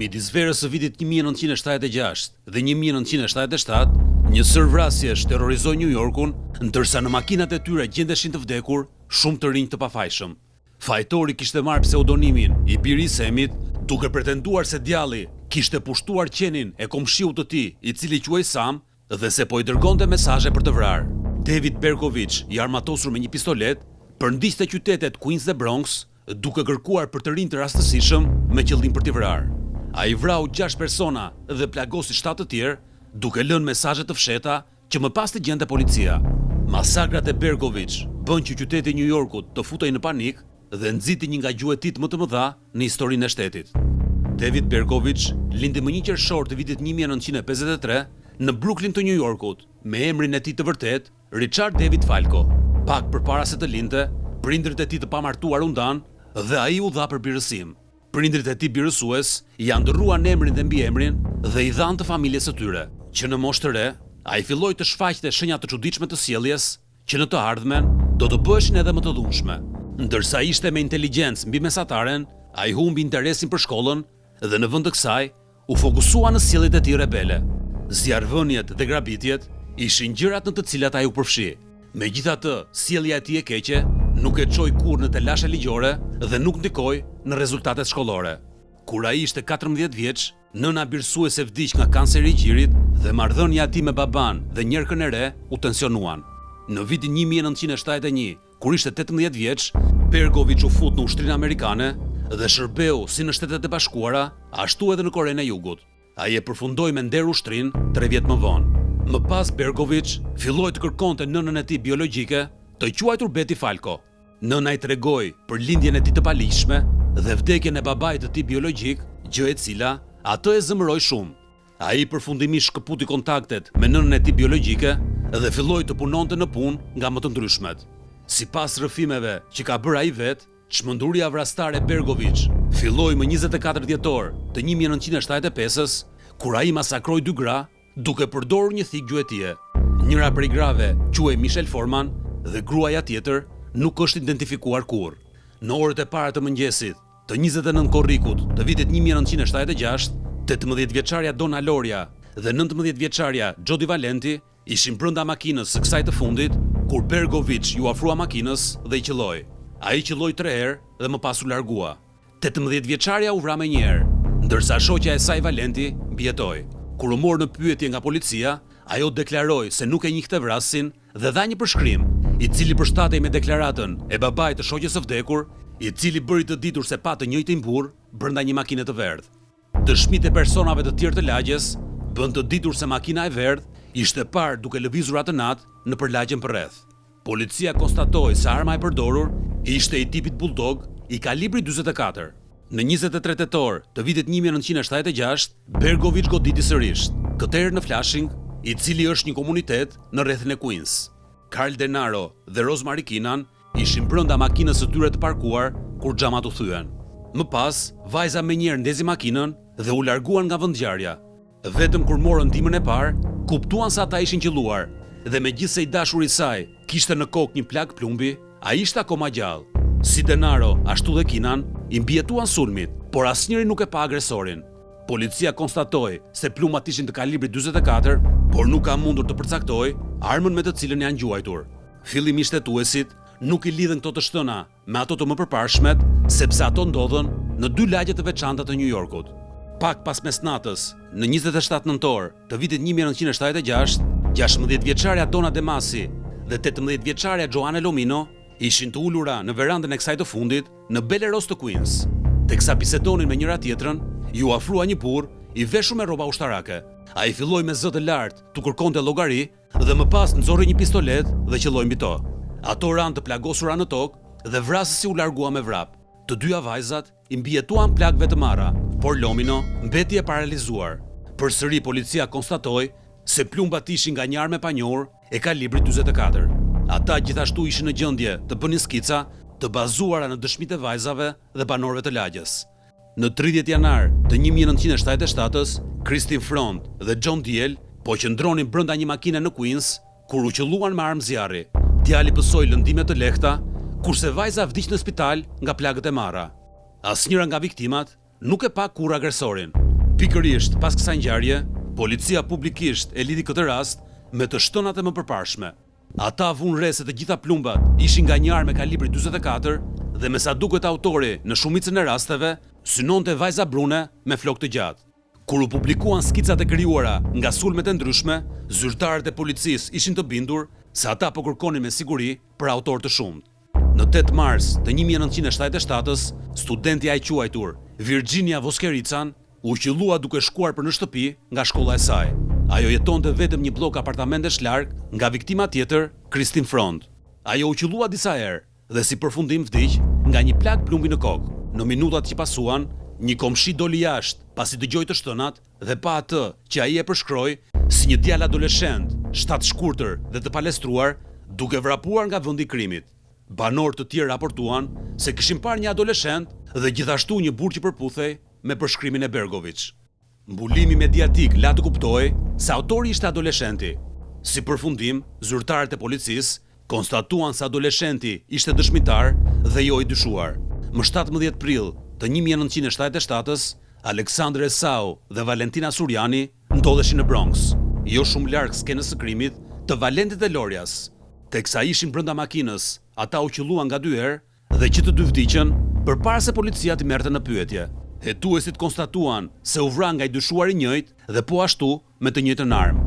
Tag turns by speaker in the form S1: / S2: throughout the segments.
S1: Midis verës së vitit 1976 dhe 1977, një sër vrasjesh terrorizoi New Yorkun, ndërsa në makinat e tyre gjendeshin të vdekur shumë të rinj të pafajshëm. Fajtori kishte marrë pseudonimin i biri i Semit, duke pretenduar se djalli kishte pushtuar qenin e komshiut të tij, i cili quhej Sam, dhe se po i dërgonte mesazhe për të vrarë. David Berkovich, i armatosur me një pistolet, përndiste qytetet Queens dhe Bronx, duke kërkuar për të rinj të rastësishëm me qëllim për t'i vrarë. Ai vrau 6 persona dhe plagosi 7 të tjerë, duke lënë mesazhe të fshehta që më pas të gjente policia. Masakrat e Berkovich bën që qyteti i New Yorkut të futej në panik dhe nxiti një nga gjuetit më të mëdha në historinë e shtetit. David Berkovich lindi më 1 qershor të vitit 1953 në Brooklyn të New Yorkut, me emrin e tij të vërtet, Richard David Falco. Pak përpara se të lindte, prindërit e tij të pamartuar u ndan dhe ai u dha për birësim. Prindërit e tij birësues ja ndërruan emrin dhe mbiemrin dhe i dhanë të familjes së tyre, që në moshë të re, ai filloi të shfaqte shenja të çuditshme të sjelljes, që në të ardhmen do të bëheshin edhe më të dhunshme. Ndërsa ishte me inteligjencë mbi mesataren, ai humbi interesin për shkollën dhe në vend të kësaj u fokusua në sjelljet e tij rebele. Zjarrvëniet dhe grabitjet ishin gjërat në të cilat ai u përfshi. Megjithatë, sjellja e tij e keqe nuk e çoi kurrë në telashe ligjore dhe nuk ndikoi në rezultatet shkollore. Kur ai ishte 14 vjeç, nëna birësuese vdiq nga kanceri i gjirit dhe marrëdhënia e tij me baban dhe njerëkën e re u tensionuan. Në vitin 1971, kur ishte 18 vjeç, Berkovich u fut në Ushtrinë Amerikane dhe shërbeu si në Shtetet e Bashkuara, ashtu edhe në Korenë e Jugut. Ai e përfundoi me nder ushtrinë 3 vjet më vonë. Më pas Berkovich filloi të kërkonte nënën e tij biologjike, të quajtur Betty Falco. Nëna i tregoi për lindjen e tij të paligjshme dhe vdekjen e babait të tij biologjik, gjë e cila atë e zëmëroi shumë. Ai përfundimisht shkëputi kontaktet me nënën e tij biologjike dhe filloi të punonte në punë nga më të ndryshmet. Sipas rrëfimeve që ka bërë ai vet, çmenduria vrastare e Berkovich filloi më 24 dhjetor të 1975-s, kur ai masakroi 2 gra duke përdorur një thikë gjuetie. Njëra prej grave quhej Michelle Foreman dhe gruaja tjetër nuk është identifikuar kurrë. Në orët e para të mëngjesit të 29 korrikut të vitit 1976, 18 vjeçarja Donna Loria dhe 19 vjeçarja Jody Valenti ishin brenda makinës së kësaj të fundit, kur Berkovich ju afrua makinës dhe i qelloi. Ai qelloi 3 herë dhe më pas u largua. 18 vjeçarja u vra më një herë, ndërsa shoqja e saj Valenti mbijetoi. Kur u mor në pyetje nga policia, ajo deklaroi se nuk e njihte vrasin dhe dha një përshkrim, i cili përshtatej me deklaratën e babait të shoqes së vdekur, i cili bëri të ditur se pa të njëjtin burr brenda një makine të verdhë. Dëshmitë e personave të tjerë të lagjes bën të ditur se makina e verdhë ishte parë duke lëvizur atë natë nëpër lagjen përreth. Policia konstatoi se arma e përdorur ishte i tipit bulldog i kalibri 44. Në 23 tetor të vitit 1976, Berkovich goditi sërish, këtë herë në Flushing, i cili është një komunitet në rrethin e Queens. Carl Denaro dhe Rosemary Keenan ishin brenda makinës së tyre të parkuar kur xhamat u thyen. Më pas, vajza menjëherë ndezi makinën dhe u larguan nga vendngjarja. Vetëm kur morën ndihmën e parë, kuptuan se ata ishin qelluar dhe megjithse i dashuri i saj kishte në kokë një plak plumbi, ai ishte akoma gjallë. Si Denaro, ashtu dhe Keenan i mbijetuan sulmit, por asnjëri nuk e pa agresorin. Policia konstatoi se plumat ishin të kalibrit 44, por nuk ka mundur të përcaktoj armën me të cilën janë gjuajtur. Fillimisht hetuesit nuk i lidhen këto të shtëna me ato të mëpërparshmet, sepse ato ndodhen në 2 lagje të veçanta të New Yorkut. Pak pas mesnatës, në 27 nëntor të vitit 1976, 16 vjeçarja Donna DeMasi dhe 18 vjeçarja Joanna Lomino ishin të ulura në verandën e kësaj të fundit në Bellerose të Queens. Teksa bisedonin me njëra tjetrën, ju afrua një burr i veshur me rroba ushtarake. Ai filloi me zë të lartë të kërkonte llogari dhe më pas nxorri një pistolet dhe qelloi mbi to. Ato ranë të plagosura në tokë dhe vrasësi u largua me vrap. Të dyja vajzat i mbijetuan plagëve të marra, por Lomino mbeti e paralizuar. Përsëri policia konstatoi se plumbat ishin nga një armë e panjohur e kalibrit 44. Ata gjithashtu ishin në gjendje të bënin skica të bazuara në dëshmitë e vajzave dhe banorëve të lagjes. Në 30 janar të 1977-s, Christine Front dhe John Diel po qëndronin brenda një makine në Queens kur u qelluan me armë zjarri. Djali pësoi lëndime të lehta, kurse vajza vdiq në spital nga plagët e marra. Asnjëra nga viktimat nuk e pa kurrë agresorin. Pikërisht pas kësaj ngjarje, policia publikisht e lidhi këtë rast me të shtënat e mëpërparshme. Ata vunë re se të gjitha plumbat ishin nga një armë kalibri 44 dhe me sa duket autori në shumicën e rasteve synonte vajza brune me flokë të gjatë. Kur u publikuan skicat e krijuara nga sulmet e ndryshme, zyrtarët e policisë ishin të bindur se ata po kërkonin me siguri për autor të shumt. Në 8 mars të 1977-s, studentja e quajtur Virginia Voskerican u qellua duke shkuar për në shtëpi nga shkolla e saj. Ajo jetonte vetëm një blok apartamentesh larg nga viktima tjetër, Christine Front. Ajo u qellua disa herë dhe si përfundim vdiq nga një plak plumbi në kokë. Në minutat që pasuan, një komshi doli jashtë pasi dëgjoi të shtënat dhe pa atë që ai e përshkroi si një djalë adoleshent, shtat shkurtër dhe të palestruar, duke vrapuar nga vendi i krimit. Banorë të tjerë raportuan se kishin parë një adoleshent dhe gjithashtu një burrë që përputhej me përshkrimin e Bergovic. Mbulimi mediatik la të kuptoi se autori ishte adoleshenti. Si përfundim, zyrtarët e policisë konstatuan se adoleshenti ishte dëshmitar dhe jo i dyshuar. Më 17 prill të 1977-s, Aleksandr Esau dhe Valentina Surjani ndodheshin në Bronx, jo shumë larg skenës së krimit të Valentit dhe Lorias. Teksa ishin brenda makinës, ata u qelluan nga 2 herë dhe që të dy vdiqën përpara se policia t'i merrte në pyetje. Hetuesit konstatuan se u vran nga i dyshuar i njëjtë dhe po ashtu me të njëjtën armë.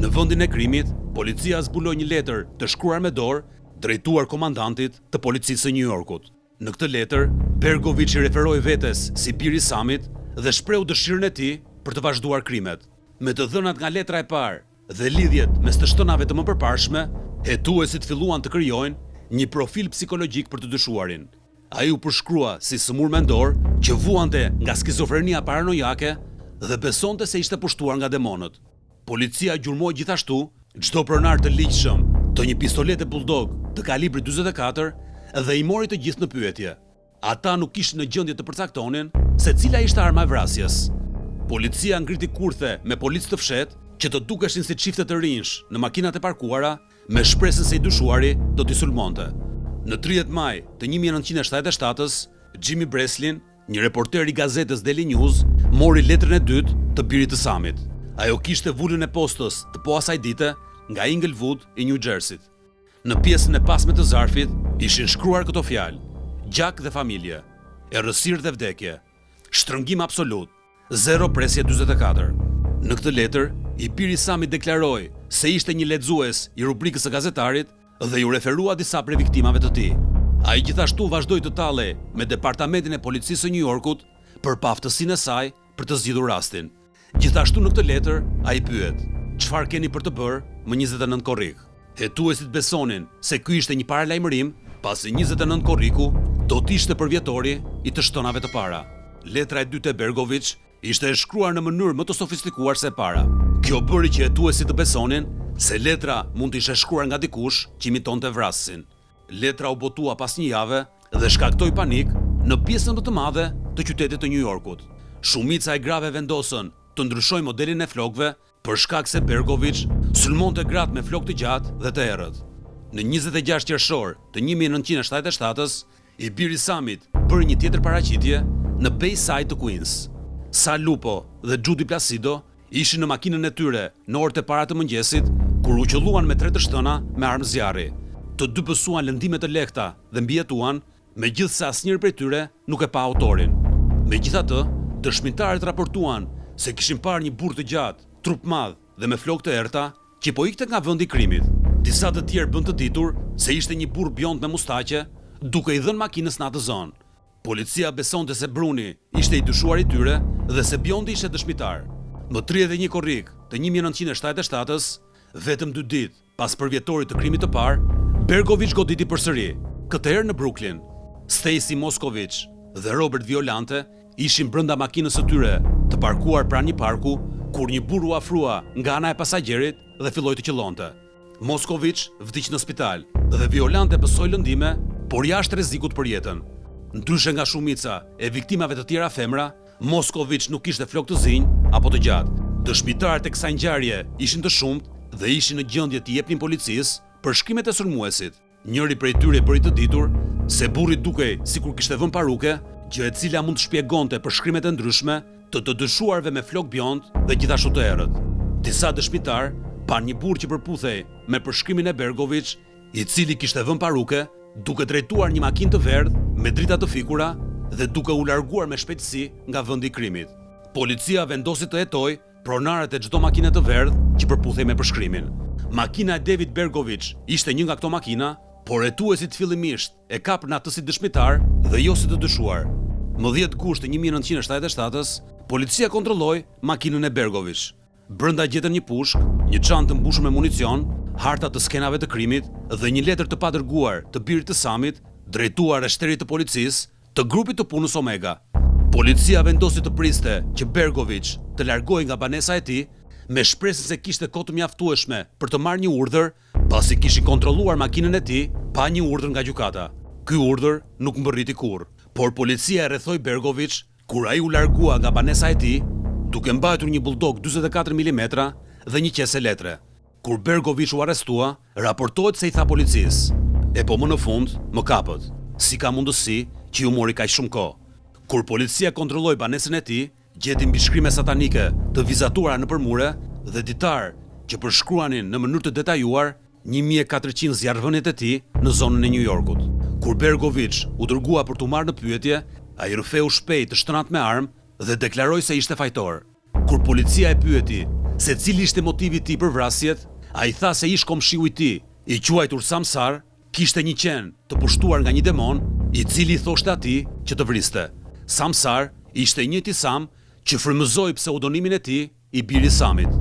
S1: Në vendin e krimit, policia zbuloi një letër të shkruar me dorë drejtuar komandantit të policisë së New Yorkut. Në këtë letër, Bergovic i referoi vetes si biri i Samit dhe shprehu dëshirën e tij për të vazhduar krimet. Me të dhënat nga letra e parë dhe lidhjet mes të shtënave të mëpërparshme, hetuesit filluan të krijojnë një profil psikologjik për të dyshuarin. Ai u përshkrua si sëmur mendor që vuante nga skizofrenia paranojake dhe besonte se ishte pushtuar nga demonët. Policia gjurmoi gjithashtu çdo pronar të ligjshëm të një pistolete bulldog të kalibri 44 dhe i mori të gjithë në pyetje. Ata nuk ishin në gjendje të përcaktonin se cila ishte arma e vrasjes. Policia ngriti kurthe me policë të fshehtë që të dukeshin si çifte të rinj në makinat e parkuara me shpresën se i dyshuari do t'i sulmonte. Në 30 maj të 1977-s, Jimmy Breslin, një reporter i gazetës Daily News, mori letrën e dytë të birit të Samit. Ajo kishte vulën e postës të po asaj dite nga Inglewood i New Jersey. Në pjesën e pasme të zarfit ishin shkruar këto fjalë: gjak dhe familje, errësirë dhe vdekje, shtrëngim absolut, 0 presje 44. Në këtë letër, i biri Samit deklaroi se ishte një lexues i rubrikës së gazetarit dhe ju referua disa prej viktimave të tij. Ai gjithashtu vazhdoi të tallej me departamentin e policisë së New Yorkut për aftësinë e saj për të zgjidhur rastin. Gjithashtu në këtë letër ai pyet: "Çfarë keni për të bërë më 29 korrik?" Hetuesit besonin se ky ishte një paralajmërim, pasi 29 korriku do të ishte përvjetori i të shtënave të para. Letra e dytë e Bergovic ishte e shkruar në mënyrë më të sofistikuar se e para. Kjo bëri që hetuesit të besonin se letra mund të ishte shkruar nga dikush që imitonte vrasësin. Letra u botua pas një jave dhe shkaktoi panik në pjesën më të madhe të qytetit të New Yorkut. Shumica e grave vendosën të ndryshojnë modelin e flokëve për shkak se Bergovic sulmonte gratë me flokë të gjatë dhe të errët. Në 26 qershor të 1977-s, i biri Samit bëri një tjetër paraqitje në Bayside të Queens. Sal Lupo dhe Judy Placido ishin në makinën e tyre në orët e para të mëngjesit kur u qelluan me 3 të shtëna me armë zjarri. Të dy pësuan lëndime të lehta dhe mbijetuan, megjithse asnjëri prej tyre nuk e pa autorin. Megjithatë, dëshmitarët raportuan se kishin parë një burrë të gjatë, trup madh dhe me flokë të errta që po ikte nga vendi i krimit. Disa të tjerë bën të ditur se ishte një burrë bjond me mustaqe, duke i dhënë makinës në atë zonë. Policia besonte se Bruni ishte i dyshuar i tyre dhe se bjondi ishte dëshmitar. Më 31 korrik të 1977-s, vetëm 2 ditë pas përvjetorit të krimit të parë, Bergovic goditi përsëri, këtë herë në Brooklyn. Stacy Moskovich dhe Robert Violante ishin brenda makinës së tyre të parkuar pranë një parku kur një burr u afrua nga ana e pasagjerit dhe filloi të qellonte. Moskovich vdiq në spital dhe Violante pësoi lëndime, por jashtë rrezikut për jetën. Ndryshe nga shumica e viktimave të tjera femra, Moskovich nuk kishte flokë të zinj apo të gjatë. Dëshmitarët e kësaj ngjarje ishin të shumtë dhe ishin në gjendje të jepnin policisë për shkrimet e sulmuesit. Njëri prej tyre bëri të ditur se burri dukej sikur kishte vënë paruke, gjë e cila mund të shpjegonte për shkrimet e ndryshme të dyshuarve me flok bjond dhe gjithashtu të errët. Disa dëshmitar pan një burr që përputhej me përshkrimin e Bergovic, i cili kishte vënë paruke, duke drejtuar një makinë të verdhë me drita të fikura dhe duke u larguar me shpejtësi nga vendi i krimit. Policia vendosi të hetojë pronarët e çdo makine të verdhë që përputhej me përshkrimin. Makina e David Bergovic ishte një nga këto makina, por hetuesit fillimisht e kapën atë si dëshmitar dhe jo si të dyshuar. Më 10 gusht të 1977-s, policia kontrolloi makinën e Bergovic. Brenda gjetën një pushk, një çantë të mbushur me municion, harta të skenave të krimit dhe një letër të padërguar të birit të Samit, drejtuar reshterit të policisë të grupit të punës Omega. Policia vendosi të priste që Bergovic të largohej nga banesa e tij, me shpresën se kishte kohë të mjaftueshme për të marrë një urdhër, pasi kishin kontrolluar makinën e tij pa një urdhër nga gjykata. Ky urdhër nuk mbërriti kurrë, por policia e rrethoi Bergovic kur ai u largua nga banesa e tij, duke mbajtur një bulldog 44 mm dhe një qese letre. Kur Bergovic u arrestua, raportohet se i tha policisë: "E po më në fund, më kapët. Si ka mundësi që ju mori kaq shumë kohë?" Kur policia kontrolloi banesën e tij, gjeti mbishkrime satanike të vizatuara nëpër mure dhe ditar që përshkruanin në mënyrë të detajuar 1400 zjarrvënjet e tij në zonën e New Yorkut. Kur Bergovic u dërgua për t'u marrë në pyetje, ai rrëfeu shpejt të shtënat me armë dhe deklaroi se ishte fajtor. Kur policia e pyeti se cili ishte motivi i tij për vrasjet, ai tha se ish komshiu i tij, i quajtur Samsar, kishte një qen të pushtuar nga një demon, i cili i thoshte atij që të vriste. Samsar ishte i njëjti Sam që frymëzoi pseudonimin e tij, i biri Samit.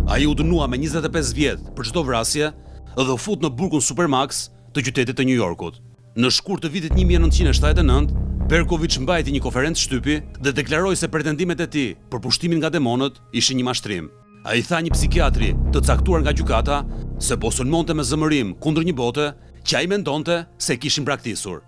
S1: Ai u dënua me 25 vjet për çdo vrasje dhe u fut në burgun Supermax të qytetit të New Yorkut. Në shkurt të vitit 1979, Bergovic mbajti një konferencë shtypi dhe deklaroi se pretendimet e tij për pushtimin nga demonët ishin një mashtrim. Ai tha një psikiatri të caktuar nga gjykata se po sulmonte me zëmërim kundër një bote që ai mendonte se kishin braktisur.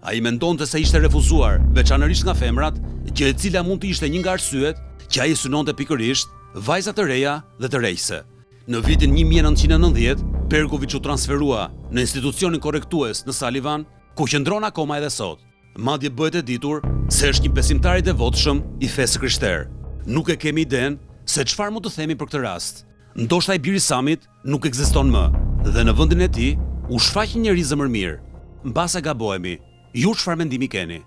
S1: Ai mendonte se ishte refuzuar, veçanërisht nga femrat, gjë e cila mund të ishte një nga arsyet që ai synonte pikërisht vajza të reja dhe të rejse. Në vitin 1990, Bergovic u transferua në institucionin korrektues në Sullivan, ku qëndron akoma edhe sot. Madje bëhet e ditur se është një besimtar i devotshëm i fesë krishtere. Nuk e kemi iden se çfarë mund të themi për këtë rast. Ndoshta i biri Samit nuk ekziston më dhe në vendin e tij u shfaq një njerëz zëmërmir. Mbas e gabohemi. Ju çfarë mendimi keni?